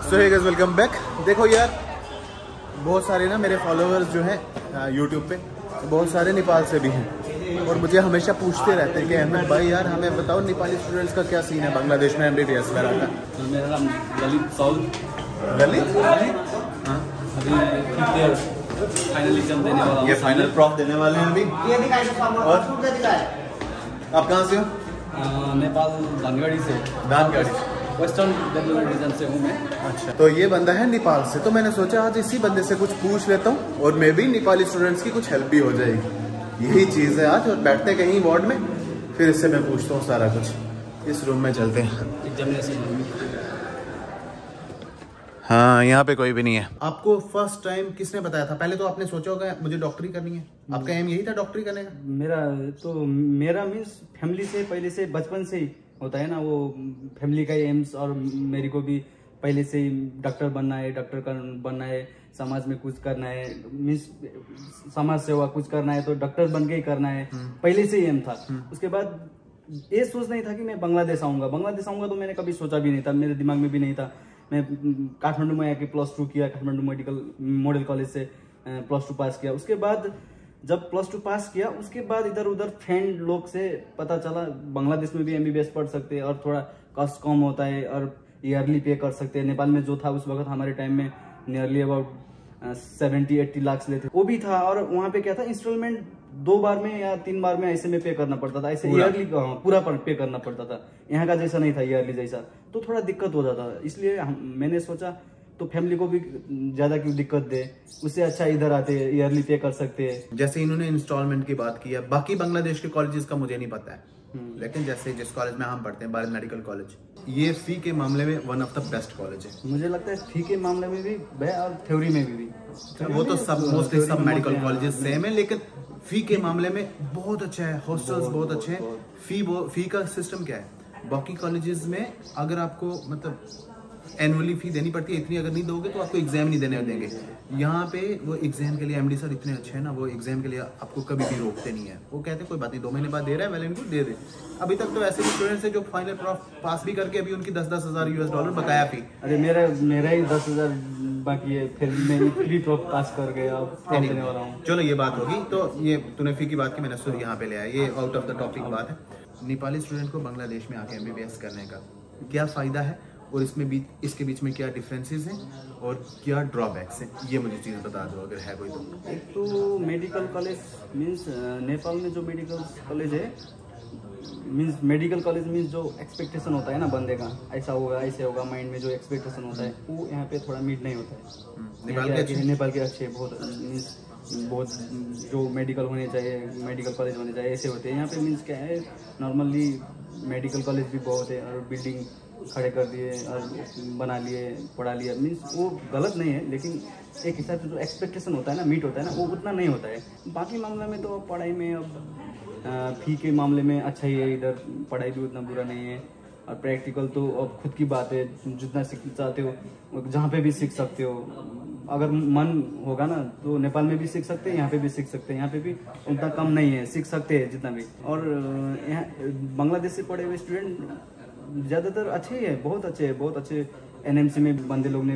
सो hey guys, welcome back. देखो यार, बहुत सारे ना मेरे फॉलोअर्स जो हैं यूट्यूब पे, बहुत सारे नेपाल से भी हैं और मुझे हमेशा पूछते रहते हैं कि अहमद भाई यार हमें बताओ नेपाली स्टूडेंट्स का क्या सीन है बांग्लादेश में MBBS वगैरह का। मेरा नाम ललित साउद। ललित? हाँ, अभी फिफ्थ ईयर फाइनल एग्जाम देने वाला हूँ। ये फाइनल प्रॉफ देने वाले हैं अभी। और आप कहाँ से हो? नेपाल दानगढ़ी से। दानगढ़ी, वेस्टर्न बेंगलुरु रीजन से हूँ मैं। अच्छा, तो ये बंदा है नेपाल से, तो मैंने सोचा आज इसी बंदे से कुछ पूछ लेता हूँ और मे भी नेपाली स्टूडेंट्स की कुछ हेल्प भी हो जाएगी। यही चीज़ है आज। और बैठते कहीं वार्ड में, फिर इससे मैं पूछता हूँ सारा कुछ। इस रूम में चलते हैं। एग्जामिनेशन। हाँ, यहाँ पे कोई भी नहीं है। आपको फर्स्ट टाइम किसने बताया था? पहले तो आपने सोचा होगा मुझे डॉक्टरी करनी है, आपका एम यही था डॉक्टरी करने का? मेरा मीन्स फैमिली से पहले से बचपन से ही होता है ना, वो फैमिली का एम्स। और मेरे को भी पहले से ही डॉक्टर बनना है, बनना है, समाज में कुछ करना है, मीन्स समाज सेवा कुछ करना है तो डॉक्टर बन के ही करना है, पहले से ही एम था। उसके बाद ये सोच नहीं था कि मैं बांग्लादेश आऊंगा तो मैंने कभी सोचा भी नहीं था, मेरे दिमाग में भी नहीं था। मैं काठमांडू में आके +2 किया, काठमांडू मॉडल कॉलेज से +2 पास किया। उसके बाद जब +2 पास किया, उसके बाद इधर उधर फ्रेंड लोग से पता चला बांग्लादेश में भी MBBS पढ़ सकते हैं और थोड़ा कॉस्ट कम होता है और ईयरली पे कर सकते हैं। नेपाल में जो था उस वक्त हमारे टाइम में नियरली अबाउट 70-80 लाख लेते, वो भी था। और वहाँ पे क्या था, इंस्टॉलमेंट 2 बार में या 3 बार में ऐसे में पे करना पड़ता था, ऐसे ईयरली पूरा पे करना पड़ता था। यहाँ का जैसा नहीं था ईयरली जैसा, तो थोड़ा दिक्कत हो जाता था। इसलिए मैंने सोचा तो फैमिली को भी ज्यादा क्यों दिक्कत दे, उससे अच्छा इधर आते ईयरली पे कर सकते हैं। जैसे इन्होंने इंस्टॉलमेंट की बात की है, बाकी बांग्लादेश के कॉलेजेस का मुझे नहीं पता है, लेकिन जैसे जिस कॉलेज में हम पढ़ते हैं, भारत मेडिकल कॉलेज, ये फी के मामले में one of the best college है। मुझे लगता है फी के मामले में भी और थ्योरी में भी। वो तो सब मोस्टली सब मेडिकल कॉलेजेस सेम है, लेकिन फी के मामले में बहुत अच्छा है। हॉस्टल्स बहुत अच्छे हैं। फी का सिस्टम क्या है, बाकी कॉलेजेस में अगर आपको मतलब एनुअली फी देनी पड़ती है, इतनी अगर नहीं दोगे तो आपको एग्जाम नहीं देने देंगे। यहाँ पे वो एग्जाम के लिए MD सर इतने अच्छे हैं ना, वो एग्जाम के लिए आपको कभी भी रोकते नहीं है। वो कहते हैं कोई बात नहीं, 2 महीने बाद दे रहा है, वेल एंड गुड, दे दे। अभी तक तो ऐसे भी स्टूडेंट्स हैं जो फाइनल पास भी करके अभी उनकी 10-10 हज़ार $US बकाया फी। अरे मेरा ही 10,000 बाकी है, फिर मैं फ्री प्रॉफ पास कर गया, अब देने वाला हूँ। चलो ये बात होगी। तो ये तूने फी की बात की, मैंने सुन यहाँ पे ले आया, ये आउट ऑफ द टॉपिक बात है। नेपाली स्टूडेंट को बांग्लादेश में आके MBBS करने का क्या फायदा है और इसके बीच में क्या डिफरेंसेस हैं और क्या ड्रॉबैक्स हैं, ये मुझे चीज़ बता दो अगर है कोई तो। एक तो मेडिकल कॉलेज मीन्स नेपाल में जो मेडिकल कॉलेज है, मीन्स मेडिकल कॉलेज मीन्स जो एक्सपेक्टेशन होता है ना बंदे का, ऐसा होगा ऐसे होगा, माइंड में जो एक्सपेक्टेशन होता है वो यहाँ पे थोड़ा मीट नहीं होता है। नेपाल के अच्छे बहुत जो मेडिकल होने चाहिए, मेडिकल कॉलेज होने चाहिए, ऐसे होते हैं। यहाँ पे मीन्स क्या है, नॉर्मली मेडिकल कॉलेज भी बहुत है और बिल्डिंग खड़े कर दिए और बना लिए, पढ़ा लिया, मीन्स वो गलत नहीं है, लेकिन एक हिसाब से जो एक्सपेक्टेशन होता है ना, मीट होता है ना, वो उतना नहीं होता है। बाकी मामले में तो पढ़ाई में अब फी के मामले में अच्छा ही है, इधर पढ़ाई भी उतना बुरा नहीं है। और प्रैक्टिकल तो अब खुद की बात है, जितना सीखना चाहते हो जहाँ पे भी सीख सकते हो। अगर मन होगा ना तो नेपाल में भी सीख सकते हैं, यहाँ पे भी सीख सकते हैं, यहाँ पे भी उतना कम नहीं है, सीख सकते हैं जितना भी। और यहाँ बांग्लादेश से पढ़े हुए स्टूडेंट ज़्यादातर अच्छे ही है, बहुत अच्छे NMC में बंदे लोग ने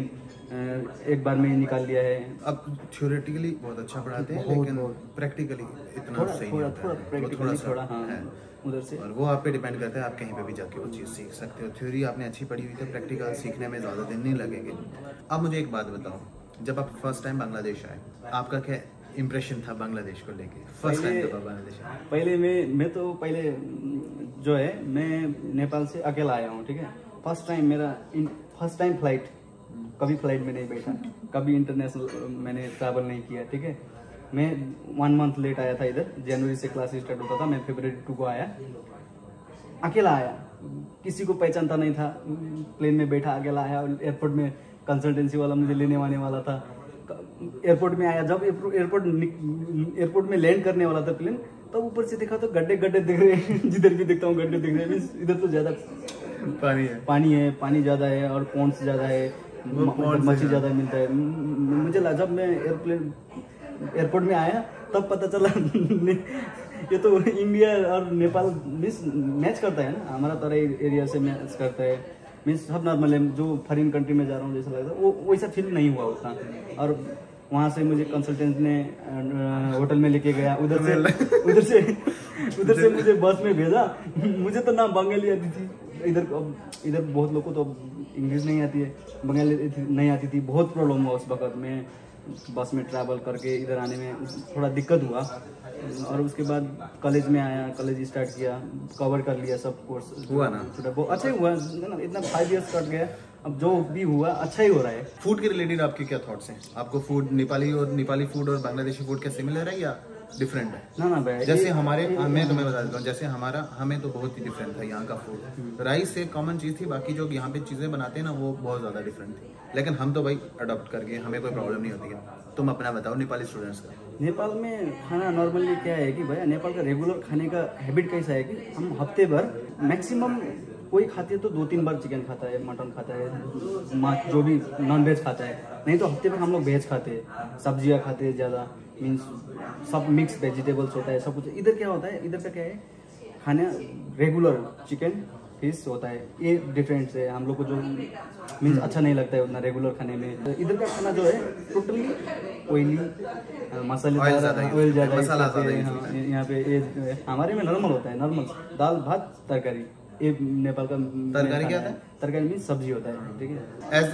एक बार में ही निकाल लिया है। अब थ्योरेटिकली बहुत अच्छा पढ़ाते हैं, लेकिन प्रैक्टिकली इतना सही नहीं होता है, थोड़ा हाँ उधर से। और वो आप पे डिपेंड करता है, आप कहीं पे भी जाके वो चीज़ सीख सकते हो। थ्योरी आपने अच्छी पढ़ी हुई तो प्रैक्टिकल सीखने में ज़्यादा दिन नहीं लगेंगे। अब मुझे एक बात बताओ, जब आप फर्स्ट टाइम बांग्लादेश आए, आपका क्या इंप्रेशन था बांग्लादेश को लेके? फर्स्ट टाइम जब बांग्लादेश आए, पहले मैं जो है, मैं नेपाल से अकेला आया हूँ, ठीक है। फर्स्ट टाइम फ्लाइट, कभी फ्लाइट में नहीं बैठा, कभी इंटरनेशनल मैंने ट्रैवल नहीं किया, ठीक है। मैं 1 मंथ लेट आया था इधर, जनवरी से क्लास स्टार्ट होता था, मैं February 2 को आया, अकेला आया, किसी को पहचानता नहीं था, प्लेन में बैठा अकेला आया। एयरपोर्ट में कंसल्टेंसी वाला मुझे लेने वाला था, एयरपोर्ट में आया, जब एयरपोर्ट में लैंड करने वाला था प्लेन, तब ऊपर से देखा तो गड्ढे दिख रहे हैं, जिधर भी देखता हूँ गड्ढे दिख रहे हैं। इधर तो ज्यादा पानी ज्यादा है और पॉन्ड्स ज्यादा है, मच्छी ज्यादा मिलता है। मुझे जब मैं एयरपोर्ट में आया तब पता चला ये तो इंडिया और नेपाल मैच करता है ना, हमारा तरह एरिया से मैच करता है। मीन्स सब नॉर्मल है, जो फॉरेन कंट्री में जा रहा हूँ जैसा लगता है वो वैसा फील नहीं हुआ उतना। और वहाँ से मुझे कंसल्टेंट ने होटल में लेके गया, उधर से मुझे बस में भेजा। मुझे तो ना बंगाली आती थी, इधर बहुत लोगों को तो इंग्लिश नहीं आती है, बंगाली नहीं आती थी। बहुत प्रॉब्लम हुआ उस वक्त में, बस में ट्रैवल करके इधर आने में थोड़ा दिक्कत हुआ। और उसके बाद कॉलेज में आया, कॉलेज स्टार्ट किया, कवर कर लिया सब कोर्स हुआ ना, बहुत अच्छा ही हुआ ना। इतना 5 इयर्स कट गया, अब जो भी हुआ अच्छा ही हो रहा है। फूड के रिलेटेड आपके क्या थॉट्स हैं? आपको फूड नेपाली फूड और बांग्लादेशी फूड क्या सिमिलर है या डिफरेंट है? ना भाई, जैसे हमारे मैं तुम्हें बता देता हूँ, जैसे हमें तो बहुत ही डिफरेंट था यहाँ का फूड। राइस एक कॉमन चीज़ थी, बाकी जो यहाँ पे चीज़ें बनाते हैं ना वो बहुत ज़्यादा डिफरेंट थी, लेकिन हम तो भाई अडॉप्ट कर गए, हमें कोई प्रॉब्लम नहीं होती है। तुम अपना बताओ नेपाली स्टूडेंट्स का। नेपाल में खाना नॉर्मली क्या है कि भैया नेपाल का रेगुलर खाने का हैबिट कैसा है कि हम हफ्ते भर मैक्सिमम कोई खाते है तो 2-3 बार चिकन खाता है, मटन खाता है, माछ जो भी नॉन वेज खाता है, नहीं तो हफ्ते भर हम लोग वेज खाते हैं, सब्जियां खाते हैं ज़्यादा, मीन्स सब मिक्स वेजिटेबल्स होता है सब कुछ। इधर क्या होता है, इधर का क्या है खाना रेगुलर चिकन फिश होता है, ये डिफरेंट है। हम लोग को जो मीन्स अच्छा नहीं लगता है उतना रेगुलर खाने में। इधर का खाना जो है टोटली ऑयली, मसाले ऑयल ज़्यादा, यहाँ पे ये हमारे में नॉर्मल होता है, नॉर्मल दाल भात तरकारी। ये नेपाल का तरकारी क्या होता है? तरकारी मीन्स सब्जी होता है, ठीक है। एज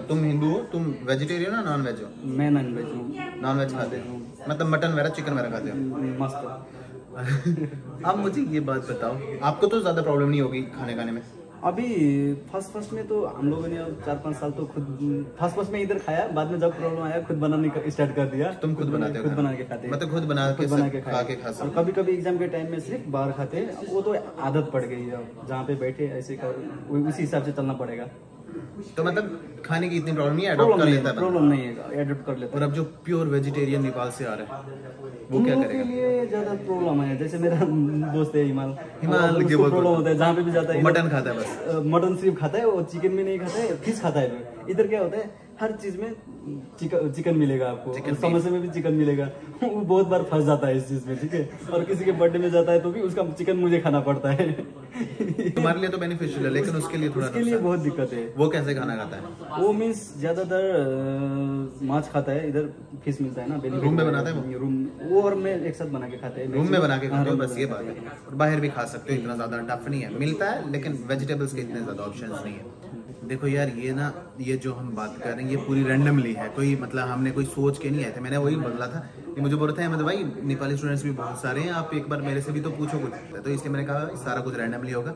तुम हिंदू हो, तुम वेजिटेरियन हो नॉन वेज हो? मैं नॉन वेज हूँ। नॉन वेज खाते हो, मतलब मटन वगैरह चिकन वगैरह खाते हो? मस्त। अब मुझे ये बात बताओ, आपको तो ज्यादा प्रॉब्लम नहीं होगी खाने में? अभी फर्स्ट में तो हम लोगों ने 4-5 साल तो खुद फर्स्ट में इधर खाया, बाद में जब प्रॉब्लम आया खुद बनाने स्टार्ट कर दिया। तुम खुद बनाते हो? खुद बना के खाते हैं, मतलब खुद बना के खा के खा सकते। और कभी एग्जाम के टाइम में सिर्फ बाहर खाते हैं, वो तो आदत पड़ गई है, जहाँ पे बैठे ऐसे उसी हिसाब से चलना पड़ेगा। तो मतलब खाने की इतनी प्रॉब्लम नहीं है, अडॉप्ट कर लेता है? प्रॉब्लम नहीं है, एडॉप्ट कर लेता है। और अब जो प्योर वेजिटेरियन नेपाल से आ रहा है वो क्या करेगा? के लिए ज्यादा प्रॉब्लम है, जैसे मेरा दोस्त है हिमाल के प्रॉब्लम होता है, जहाँ पे भी जाता है मटन खाता है, बस मटन सिर्फ खाता है, और चिकन भी नहीं खाता है, फिश खाता है। इधर क्या होता है, हर चीज में चिकन मिलेगा आपको, समोसे में भी चिकन मिलेगा। वो बहुत बार फंस जाता है इस चीज में, ठीक है। और किसी के बर्थडे में जाता है तो भी उसका चिकन मुझे खाना पड़ता है। तुम्हारे लिए तो बेनिफिशियल है, लेकिन उसके लिए थोड़ा, उसके लिए बहुत दिक्कत है। वो कैसे खाना खाता है? वो मीन्स ज्यादातर माछ खाता है, इधर फिश मिलता है ना, रूम में बनाता है रूम, वो और मैं एक साथ बना के खाते हैं। रूम में बना के खाते हो, बस ये बात है। और बाहर भी खा सकते हो, इतना ज्यादा टफ नहीं है, मिलता है, लेकिन वेजिटेबल्स के इतने ज्यादा ऑप्शंस नहीं है। देखो यार, ये जो हम बात कर रहे हैं ये पूरी रैंडमली है, कोई मतलब हमने कोई सोच के नहीं आए थे। मैंने वही बोला था कि मुझे बोल रहा था मतलब भाई नेपाली स्टूडेंट्स भी बहुत सारे हैं, आप एक बार मेरे से भी तो पूछो कुछ, तो इसलिए मैंने कहा सारा कुछ रैंडमली होगा,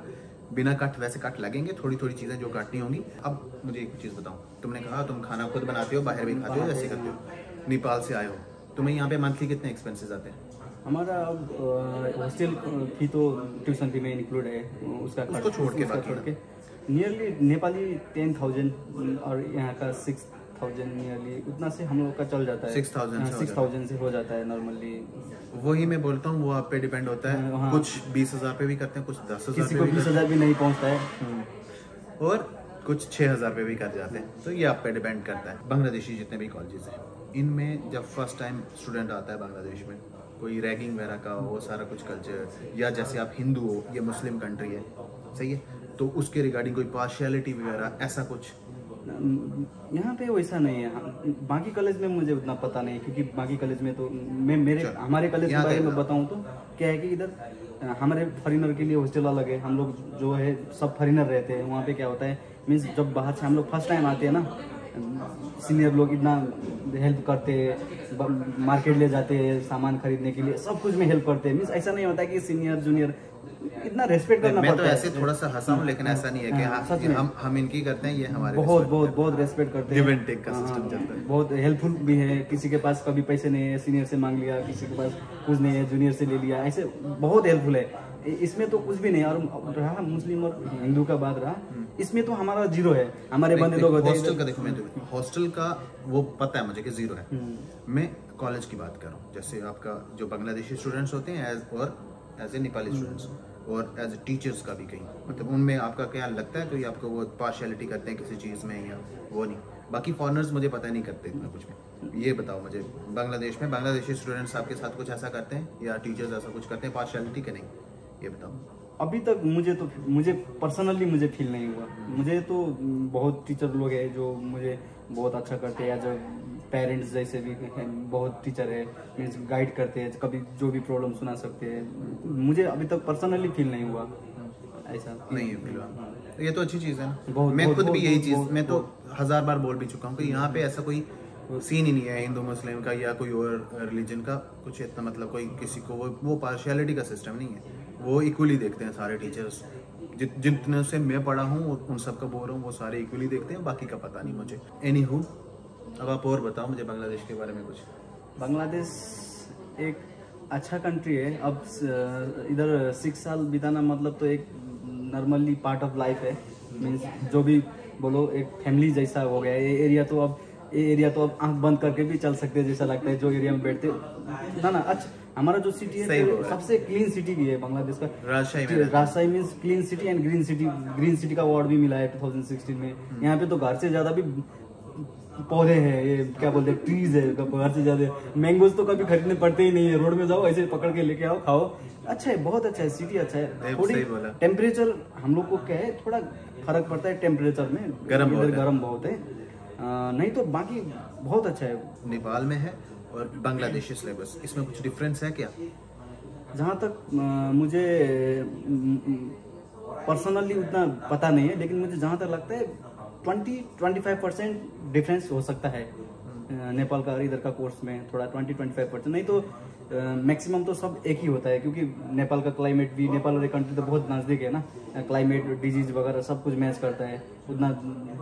बिना कट वैसे कट लगेंगे, थोड़ी थोड़ी चीज़ें जो काटनी होंगी। अब मुझे एक चीज़ बताओ, तुमने कहा तुम खाना खुद बनाते हो, बाहर भी खाते हो, ऐसे करते हो, नेपाल से आए हो, तुम्हें यहाँ पे मंथली कितने एक्सपेंसेस आते हैं? हमारा हॉस्टल फी तो ट्यूशन फी में इंक्लूड है, उसका उसको छोड़ के नियरली नेपाली 10,000 और यहाँ का 6,000 नियरली, उतना से हम लोग का चल जाता है। 6,000 से हो जाता है नॉर्मली। वही मैं बोलता हूँ, वो आप पे डिपेंड होता है। हाँ। कुछ 20,000 पे भी करते हैं, कुछ 10,000, किसी को 20,000 भी नहीं पहुँचता है, और कुछ 6,000 पे भी कर जाते हैं। तो ये आप पे डिपेंड करता है। बांग्लादेशी जितने भी कॉलेजेस हैं, इनमें जब फर्स्ट टाइम स्टूडेंट आता है बांग्लादेश में, कोई रैगिंग वगैरह का वो सारा कुछ कल्चर, या जैसे आप हिंदू हो, ये मुस्लिम कंट्री है, सही है, तो उसके रिगार्डिंग कोई पार्शियलिटी वगैरह ऐसा कुछ यहाँ पे वैसा नहीं है। बाकी कॉलेज में मुझे उतना पता नहीं, क्योंकि बाकी कॉलेज में तो हमारे कॉलेज के बारे में बताऊँ तो क्या है कि इधर हमारे फॉरेनर के लिए हॉस्टल अलग है, हम लोग जो है सब फॉरेनर रहते हैं। वहाँ पे क्या होता है, मीन्स जब बाहर से हम लोग फर्स्ट टाइम आते हैं ना, सीनियर लोग इतना हेल्प करते हैं, मार्केट ले जाते हैं सामान खरीदने के लिए, सब कुछ में हेल्प करते हैं। मीन्स ऐसा नहीं होता कि सीनियर जूनियर, इतना रेस्पेक्ट करना पड़ता है। मैं तो ऐसे थोड़ा सा हंसा हूँ, लेकिन ऐसा नहीं है कि हम इनकी करते हैं, ये हमारे बहुत रेस्पेक्ट करते हैं। गिव एंड टेक का सिस्टम चलता है। बहुत हेल्पफुल भी है। किसी के पास कभी पैसे नहीं है, सीनियर से मांग लिया, किसी के पास कुछ नहीं है, जूनियर से ले लिया, ऐसे बहुत हेल्पफुल है। इसमें तो कुछ भी नहीं। और रहा मुस्लिम और हिंदू का बात रहा, इसमें तो हमारा जीरो है। हमारे बंदे लोग होते हैं। हॉस्टल का देखो, मैं हॉस्टल का वो पता है मुझे कि जीरो है। मैं कॉलेज की बात कर रहा हूँ, जैसे आपका जो बांग्लादेशी स्टूडेंट्स होते हैं एज ए नेपाली स्टूडेंट्स, और एज ए टीचर्स का भी कहीं, मतलब उनमें आपका क्या लगता है, कोई आपको वो पार्शियलिटी करते हैं किसी चीज़ में, या वो नहीं? बाकी फॉरेनर्स मुझे पता नहीं करते इतना कुछ में। ये बताओ मुझे, बांग्लादेश में बांग्लादेशी स्टूडेंट्स आपके साथ कुछ ऐसा करते हैं, या टीचर्स ऐसा कुछ करते हैं पार्शियलिटी के? नहीं, ये बताओ। अभी तक मुझे पर्सनली मुझे फील नहीं हुआ। मुझे तो बहुत टीचर लोग हैं जो मुझे बहुत अच्छा करते हैं, जो पेरेंट्स जैसे भी बहुत टीचर है, मीन्स गाइड करते हैं, कभी जो भी प्रॉब्लम सुना सकते हैं। मुझे अभी तक पर्सनली फील नहीं हुआ ऐसा। नहीं है फिलहाल, ये तो अच्छी चीज़ है ना। बहुत मैं खुद भी यही चीज़ मैं तो बहुत 1000 बार बोल भी चुका हूँ कि यहाँ पे ऐसा कोई सीन ही नहीं है हिंदू मुस्लिम का या कोई और रिलीजन का कुछ इतना, मतलब कोई किसी को वो पार्शियलिटी का सिस्टम नहीं है। वो इक्वली देखते हैं सारे टीचर्स, जितने से मैं पढ़ा हूँ उन सबका बोल रहा हूँ, वो सारे इक्वली देखते हैं, बाकी का पता नहीं मुझे। एनीहू, अब आप और बताओ मुझे बांग्लादेश के बारे में कुछ। बांग्लादेश एक अच्छा कंट्री है। अब इधर 6 साल बिताना मतलब तो एक नॉर्मली पार्ट ऑफ लाइफ है। मीन्स जो भी बोलो एक फैमिली जैसा हो गया। ये एरिया तो अब आंख बंद करके भी चल सकते हैं जैसा लगता है जो एरिया में बैठते ना। अच्छा, हमारा जो सिटी है तो सबसे क्लीन सिटी भी है बांग्लादेश का। राजशाही means clean city and green city का अवार्ड भी मिला है 2016 में। यहाँ पे तो घर से ज्यादा भी पौधे हैं, ये क्या बोलते हैं, ट्रीज है घर से ज्यादा। मैंगोज तो कभी खरीदने पड़ते ही नहीं है, रोड में जाओ ऐसे पकड़ के लेके आओ, खाओ। अच्छा है, बहुत अच्छा है, सिटी अच्छा है। थोड़ी टेम्परेचर हम लोग को क्या है, थोड़ा फर्क पड़ता है टेम्परेचर में, इधर गर्म बहुत है, नहीं तो बाकी बहुत अच्छा है। नेपाल में है और बांग्लादेशी सिलेबस, इसमें कुछ डिफरेंस है क्या? जहाँ तक मुझे पर्सनली उतना पता नहीं है, लेकिन मुझे जहाँ तक लगता है 20-25% डिफरेंस हो सकता है नेपाल का और इधर का कोर्स में। थोड़ा 20-25%, नहीं तो मैक्सिमम तो सब एक ही होता है, क्योंकि नेपाल का क्लाइमेट भी, नेपाल और कंट्री तो बहुत नज़दीक है ना, क्लाइमेट डिजीज वगैरह सब कुछ मैच करता है। उतना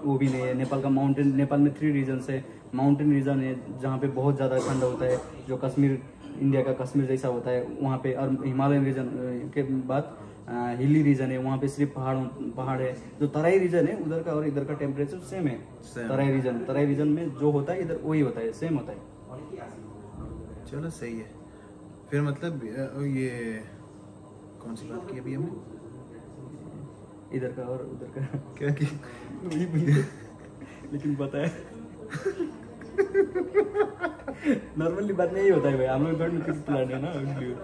वो भी नहीं है। नेपाल का माउंटेन, नेपाल में 3 रीजन्स है। माउंटेन रीजन है जहाँ पे बहुत ज़्यादा ठंड होता है, जो कश्मीर, इंडिया का कश्मीर जैसा होता है वहाँ पे। और हिमालयन रीजन के बाद हिली रीजन है, वहाँ पे सिर्फ पहाड़ है। जो तराई रीजन है उधर का और इधर का टेम्परेचर सेम है। तराई रीजन में जो होता है इधर वही होता है, सेम होता है। चलो सही है फिर। मतलब ये कौन सी बात की अभी हमने? इधर का और उधर का क्या की? लेकिन पता है नॉर्मली बात नहीं होता है भाई, हम लोग में किस प्लान है ना, इसलिए।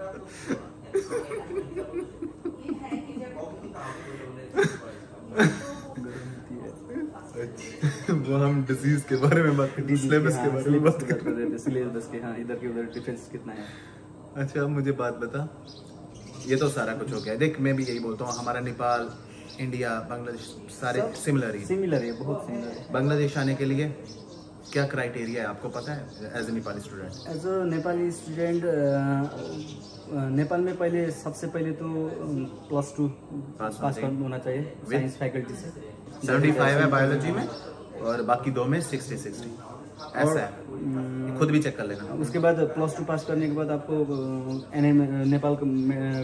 वो हम डिजीज के बारे में बात करते, सिलेबस के बारे में बात कर रहे थे, सिलेबस के। हाँ, इधर के उधर डिफरेंस कितना है। अच्छा, अब मुझे बात बता, ये तो सारा कुछ हो गया। देख, मैं भी यही बोलता हूँ, हमारा नेपाल, इंडिया, बांग्लादेश सारे सिमिलर है, बहुत सिमिलर है। बांग्लादेश आने के लिए क्या क्राइटेरिया है आपको पता है as a Nepali student? As a Nepali student Nepal में सबसे पहले तो +2 पास होना चाहिए साइंस फैकल्टी से। 75 है बायोलॉजी में और बाकी 2 में 60 ऐसा है, खुद भी चेक कर लेना। उसके बाद +2 पास करने के बाद आपको नेपाल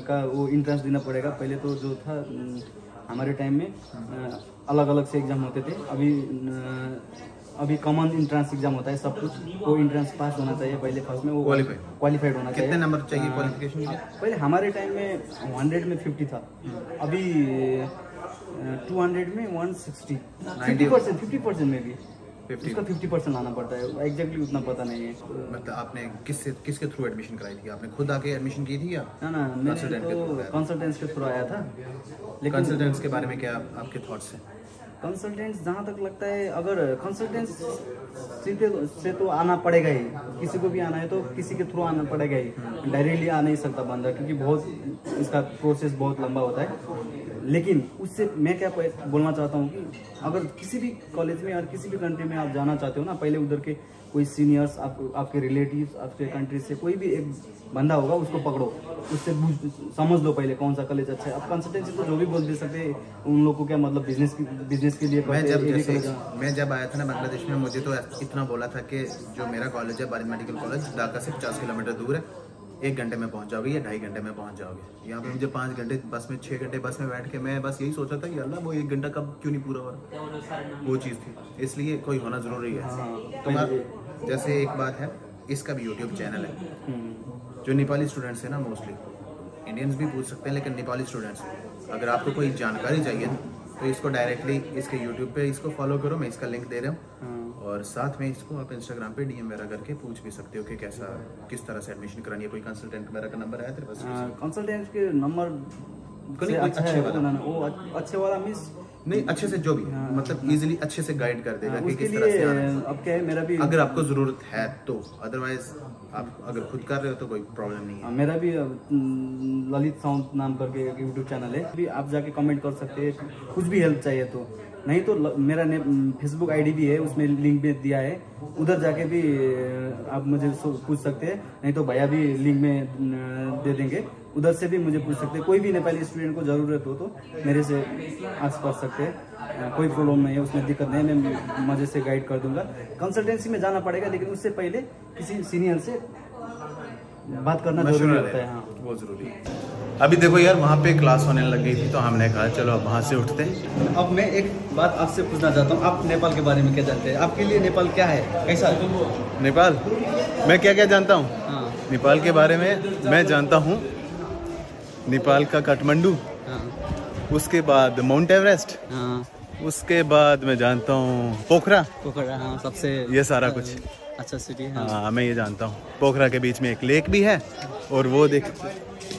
का वो इंट्रेंस देना पड़ेगा। पहले तो जो था हमारे टाइम में अलग अलग से एग्जाम होते थे। अभी कॉमन इंट्रेंस एग्जाम होता है सब कुछ। वो इंट्रेंस पास होना चाहिए पहले, फर्स्ट में वो क्वालिफाइड होना चाहिए। कितने नंबर चाहिए क्वालिफिकेशन के? पहले हमारे टाइम में 100 में 50 था, अभी 200 में 160, 50% में भी 50% लाना पड़ता है। एग्जैक्टली उतना पता नहीं है। मतलब आपने किसके थ्रू एडमिशन कराई थी? आपने खुद आके एडमिशन की थी या? ना, मैंने तो कंसल्टेंट्स के थ्रू आया था। लेकिन कंसल्टेंट्स के बारे में क्या आपके थॉट्स हैं? कंसल्टेंट्स जहाँ तक लगता है, अगर कंसल्टेंट्स से तो आना पड़ेगा ही, किसी को भी आना है तो किसी के थ्रू आना पड़ेगा ही। डायरेक्टली आ नहीं सकता बंदा, क्योंकि बहुत इसका प्रोसेस बहुत लंबा होता है। लेकिन उससे मैं क्या बोलना चाहता हूँ कि अगर किसी भी कॉलेज में और किसी भी कंट्री में आप जाना चाहते हो ना, पहले उधर के कोई सीनियर्स, आपके रिलेटिव्स, आपके कंट्री से कोई भी एक बंदा होगा, उसको पकड़ो, उससे समझ लो पहले कौन सा कॉलेज अच्छा है। अब कंसल्टेंसी तो जो भी बोल दे सकते हैं, उन लोगों को क्या मतलब, बिजनेस के लिए। मैं जब आया था ना बांग्लादेश में, मुझे तो इतना बोला था कि जो मेरा कॉलेज है, बारिश मेडिकल कॉलेज, ढाका से 50 किलोमीटर दूर है, 1 घंटे में पहुंच जाओगे या 2.5 घंटे में पहुंच जाओगे। यहाँ पे मुझे 5 घंटे बस में, 6 घंटे बस में बैठ के मैं बस यही सोचा था कि अल्लाह वो 1 घंटा कब क्यों नहीं पूरा हो रहा, वो चीज़ थी। इसलिए कोई होना ज़रूरी है। तो जैसे एक बात है, इसका भी यूट्यूब चैनल है। जो नेपाली स्टूडेंट्स हैं ना, मोस्टली इंडियंस भी पूछ सकते हैं, लेकिन नेपाली स्टूडेंट्स, अगर आपको कोई जानकारी चाहिए तो इसको डायरेक्टली इसके यूट्यूब पे इसको फॉलो करो, मैं इसका लिंक दे रहा हूँ। और साथ में इसको आप इंस्टाग्राम पे DM वगैरह करके पूछ भी सकते हो कि किस तरह से एडमिशन करानी है। कोई कंसल्टेंट वगैरह का नंबर है तेरे पास? कंसल्टेंट के नंबर कोई अच्छा अच्छे है वाला, वो अच्छे वाला मीन्स नहीं अच्छे से जो भी मतलब इजीली अच्छे से गाइड कर देगा कि उसके किस तरह से लिए आना है। अब क्या है मेरा भी अगर आपको जरूरत है तो, अदरवाइज आप अगर खुद कर रहे हो तो कोई प्रॉब्लम नहीं है। मेरा भी ललित साउंड नाम करके एक यूट्यूब चैनल है, भी आप जाके कमेंट कर सकते हैं, कुछ भी हेल्प चाहिए तो। नहीं तो मेरा फेसबुक आईडी भी है, उसमें लिंक भी दिया है, उधर जाके भी आप मुझे पूछ सकते हैं। नहीं तो भैया भी लिंक में दे देंगे, उधर से भी मुझे पूछ सकते हैं। कोई भी नेपाली स्टूडेंट को जरूरत हो तो मेरे से आस्क कर सकते हैं, कोई प्रॉब्लम नहीं है, उसमें दिक्कत नहीं है, मैं मजे से गाइड कर दूंगा। कंसल्टेंसी में जाना पड़ेगा, लेकिन उससे पहले किसी सीनियर से बात करना जरूरी होता है। हाँ, वो जरूरी है। अभी देखो यार, वहाँ पे क्लास होने लग गई थी तो हमने कहा चलो अब वहाँ से उठते हैं। अब मैं एक बात आपसे पूछना चाहता हूँ, आप नेपाल के बारे में क्या जानते हैं? आपके लिए नेपाल क्या है, कैसा है? नेपाल मैं क्या क्या जानता हूँ? हाँ, नेपाल के बारे में मैं जानता हूँ नेपाल का काठमांडू, हाँ, उसके बाद माउंट एवरेस्ट, हाँ, उसके बाद मैं जानता हूँ पोखरा, पोखरा, हाँ, सबसे ये सारा कुछ। अच्छा सिटी है। हाँ मैं ये जानता हूँ। पोखरा के बीच में एक लेक भी है, और वो देख,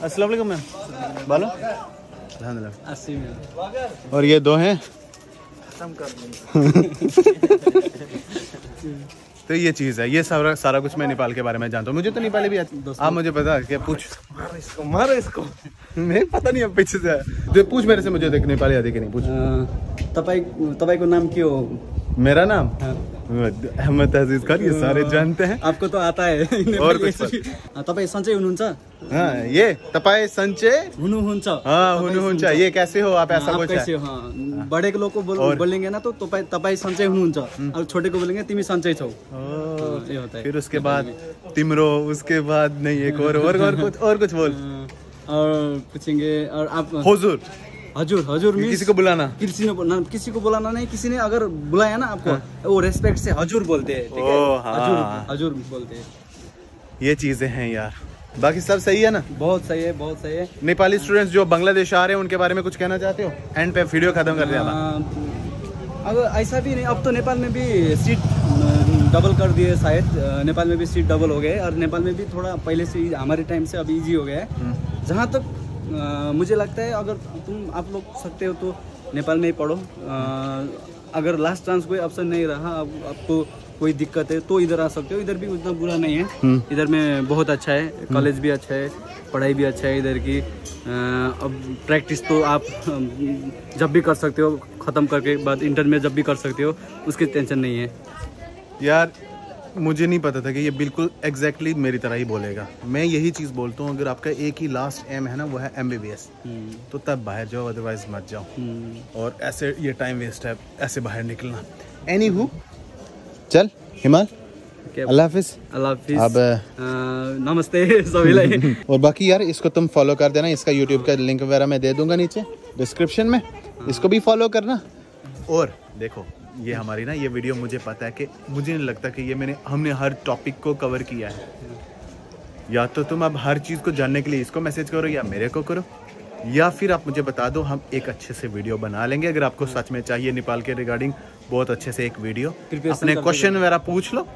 अस्सलाम वालेकुम मैम, बोलो। अल्हम्दुलिल्लाह। 80 में। और ये दो हैं खत्म कर तो ये चीज़ है, ये सारा कुछ मैं नेपाल के बारे में जानता हूँ। मुझे तो नेपाली भी आती, आप मुझे पता है क्या? पूछ, मारो इसको। नहीं पता नहीं, अब पीछे से जो पूछ मेरे से, मुझे देख नेपाली आती कि नहीं, पूछ। तपाईको नाम के हो? मेरा नाम हाँ। अहमद अजीज खान, ये सारे जानते हैं। आपको तो आता है। और कुछ तपाईँ सन्चै हुनुहुन्छ? हाँ, ये तपाई संचे हुनुहुन्छ? हाँ हुनुहुन्छ। ये कैसे हो आप? ऐसा आप कुछ कैसे है। हो? हाँ, बड़े लोग को बोलेंगे ना तो तपाईँ सन्चै हुनुहुन्छ, और छोटे को बोलेंगे तिमी सन्चै छौ। ये होता है। फिर उसके बाद तिम्रो, उसके बाद नहीं एक और कुछ बोल। और पूछेंगे, और आप हुजूर, हजुर मीन्स किसी को बुलाना, किसी को बुलाना नहीं, किसी ने अगर बुलाया ना आपको, वो रेस्पेक्ट से हजुर बोलते हैं, ठीक है? हजुर बोलते हैं। ये चीजें हैं यार, बाकी सब सही है ना? बहुत सही है, बहुत सही है। नेपाली स्टूडेंट्स जो बांग्लादेश आ रहे हैं उनके बारे में कुछ कहना चाहते हो? एंड पे वीडियो खत्म कर दिया। अब ऐसा भी नहीं, अब तो नेपाल में भी सीट डबल कर दिए शायद, नेपाल में भी सीट डबल हो गए, और नेपाल में भी थोड़ा पहले से हमारे टाइम से अब इजी हो गया है। जहाँ तक मुझे लगता है, अगर आप लोग सकते हो तो नेपाल में ही पढ़ो। अगर लास्ट चांस कोई ऑप्शन नहीं रहा, अब आपको कोई दिक्कत है तो इधर आ सकते हो, इधर भी उतना बुरा नहीं है। इधर में बहुत अच्छा है, कॉलेज भी अच्छा है, पढ़ाई भी अच्छा है इधर की। अब प्रैक्टिस तो आप जब भी कर सकते हो, ख़त्म करके बाद इंटर में जब भी कर सकते हो, उसकी टेंशन नहीं है। यार मुझे नहीं पता था कि ये बिल्कुल एग्जैक्टली मेरी तरह ही बोलेगा। मैं यही चीज़ बोलता हूँ, अगर आपका एक ही लास्ट एम है ना, वो है MBBS, तो तब बाहर जाओ, अदरवाइज मत जाओ। और ऐसे ये टाइम वेस्ट है ऐसे बाहर निकलना। एनीहू, चल हिमाल, अल्लाह हाफिज। अल्लाह हाफिज। अब नमस्ते सबैलाई। और बाकी यार इसको तुम फॉलो कर देना, इसका यूट्यूब का लिंक वगैरह मैं दे दूंगा नीचे डिस्क्रिप्शन में, इसको भी फॉलो करना। और देखो ये हमारी ना ये वीडियो, मुझे पता है कि मुझे नहीं लगता कि ये हमने हर टॉपिक को कवर किया है। या तो तुम अब हर चीज़ को जानने के लिए इसको मैसेज करो या मेरे को करो, या फिर आप मुझे बता दो, हम एक अच्छे से वीडियो बना लेंगे। अगर आपको सच में चाहिए नेपाल के रिगार्डिंग बहुत अच्छे से एक वीडियो, अपने क्वेश्चन वगैरह पूछ लो,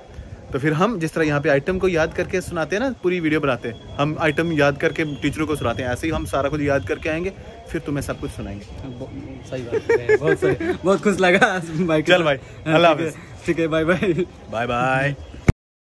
तो फिर हम जिस तरह यहाँ पे आइटम को याद करके सुनाते हैं ना, पूरी वीडियो बनाते हैं, हम आइटम याद करके टीचरों को सुनाते हैं, ऐसे ही हम सारा कुछ याद करके आएंगे, फिर तुम्हें सब कुछ सुनाएंगे। सही बात है, बहुत सही, बहुत खुश लगा भाई। चल भाई, अल्लाह हाफिज। ठीक है, बाय बाय। Bye bye.